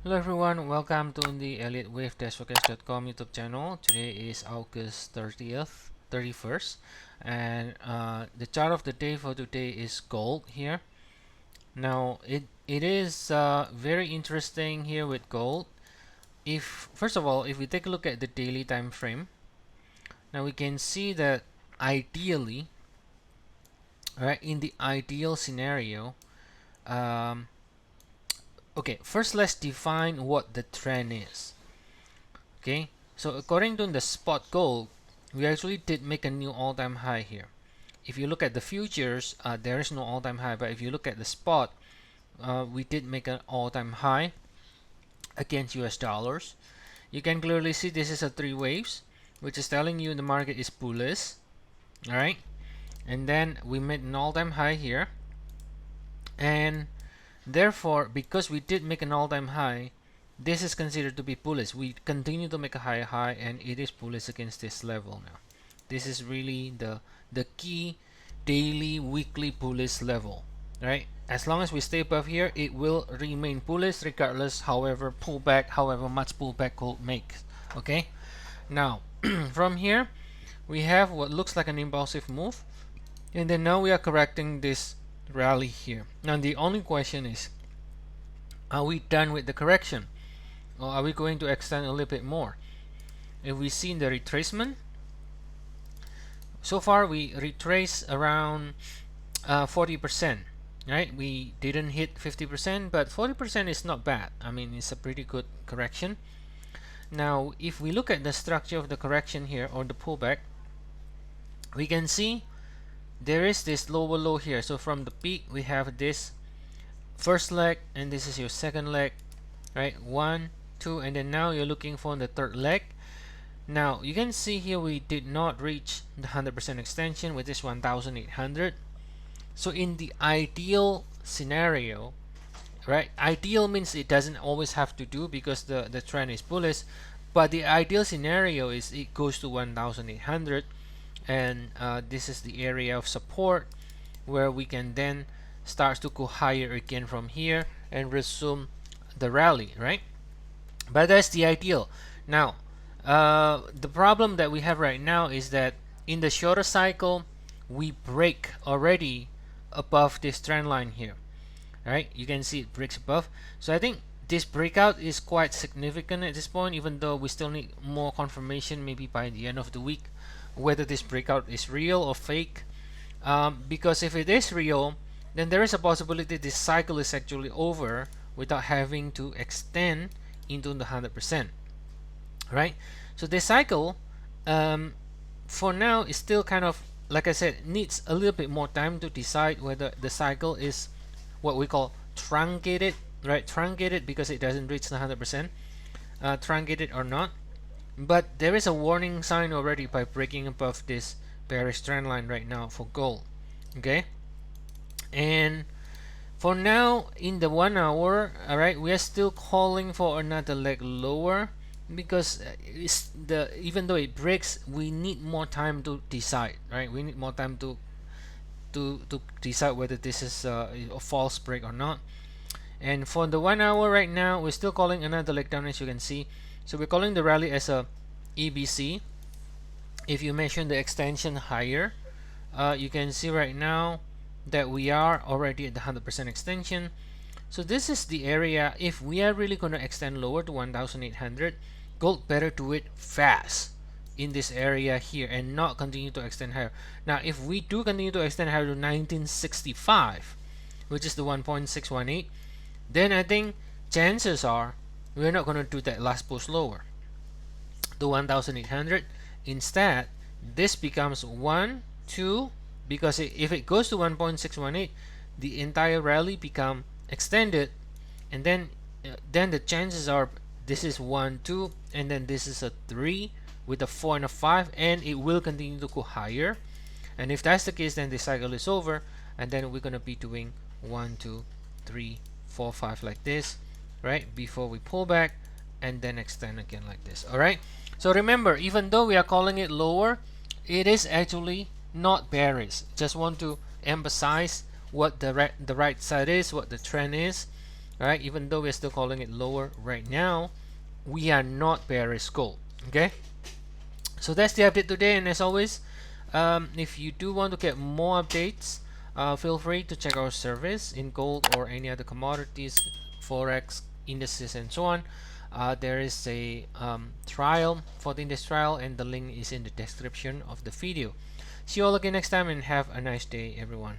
Hello everyone, welcome to the elliottwaveforecast.com YouTube channel. Today is August 30th, 31st, and the chart of the day for today is gold here. Now it is very interesting here with gold. If first of all, if we take a look at the daily time frame, now we can see that ideally, right, in the ideal scenario, okay, first let's define what the trend is. Okay, so according to the spot gold, we actually did make a new all-time high here. If you look at the futures, there is no all-time high, but if you look at the spot, we did make an all-time high against US dollars. You can clearly see this is a three waves, which is telling you the market is bullish. All right, and then we made an all-time high here, and therefore, because we did make an all-time high, this is considered to be bullish. We continue to make a high, and it is bullish against this level now. This is really the key daily, weekly bullish level, right? As long as we stay above here, it will remain bullish regardless however much pullback gold makes. Okay, now from here we have what looks like an impulsive move, and then now we are correcting this rally here. Now the only question is, are we done with the correction, or are we going to extend a little bit more? If we see in the retracement, so far we retrace around 40%, right? We didn't hit 50%, but 40% is not bad. I mean, it's a pretty good correction. Now if we look at the structure of the correction here, or the pullback, we can see there is this lower low here. So from the peak we have this first leg, and this is your second leg, right? 1, 2, and then now you're looking for the third leg. Now you can see here we did not reach the 100% extension, which is 1800. So in the ideal scenario, right, ideal means it doesn't always have to do, because the trend is bullish, but the ideal scenario is it goes to 1800, and this is the area of support where we can then start to go higher again from here and resume the rally, right? But that's the ideal. Now the problem that we have right now is that in the shorter cycle we break already above this trend line here, right? You can see it breaks above. So I think this breakout is quite significant at this point, even though we still need more confirmation maybe by the end of the week whether this breakout is real or fake, because if it is real, then there is a possibility this cycle is actually over without having to extend into the 100%, right? So this cycle for now is still kind of, like I said, needs a little bit more time to decide whether the cycle is what we call truncated, right? Truncated because it doesn't reach the 100%, truncated or not. But there is a warning sign already by breaking above this bearish trend line right now for gold. Okay, and for now in the 1 hour, all right, we are still calling for another leg lower, because even though it breaks, we need more time to decide, right? We need more time to decide whether this is a false break or not. And for the 1 hour right now, we're still calling another leg down, as you can see. So we're calling the rally as a EBC. If you measure the extension higher, you can see right now that we are already at the 100% extension. So this is the area. If we are really going to extend lower to 1800, gold better do it fast in this area here and not continue to extend higher. Now if we do continue to extend higher to 1965, which is the 1.618, then I think chances are we're not going to do that last push lower to 1800. Instead, this becomes 1, 2, because if it goes to 1.618, the entire rally become extended, and then the chances are this is 1, 2, and then this is a 3 with a 4 and a 5, and it will continue to go higher. And if that's the case, then the cycle is over, and then we're going to be doing 1, 2, 3, 4, 5 like this, right, before we pull back and then extend again like this. All right, so remember, even though we are calling it lower, it is actually not bearish. Just want to emphasize what the right side is, what the trend is, Alright, even though we're still calling it lower right now, we are not bearish gold. Okay, so that's the update today, and as always, if you do want to get more updates, feel free to check our service in gold or any other commodities, forex, indices, and so on. There is a trial for the index trial, and the link is in the description of the video. See you all again next time, and have a nice day, everyone.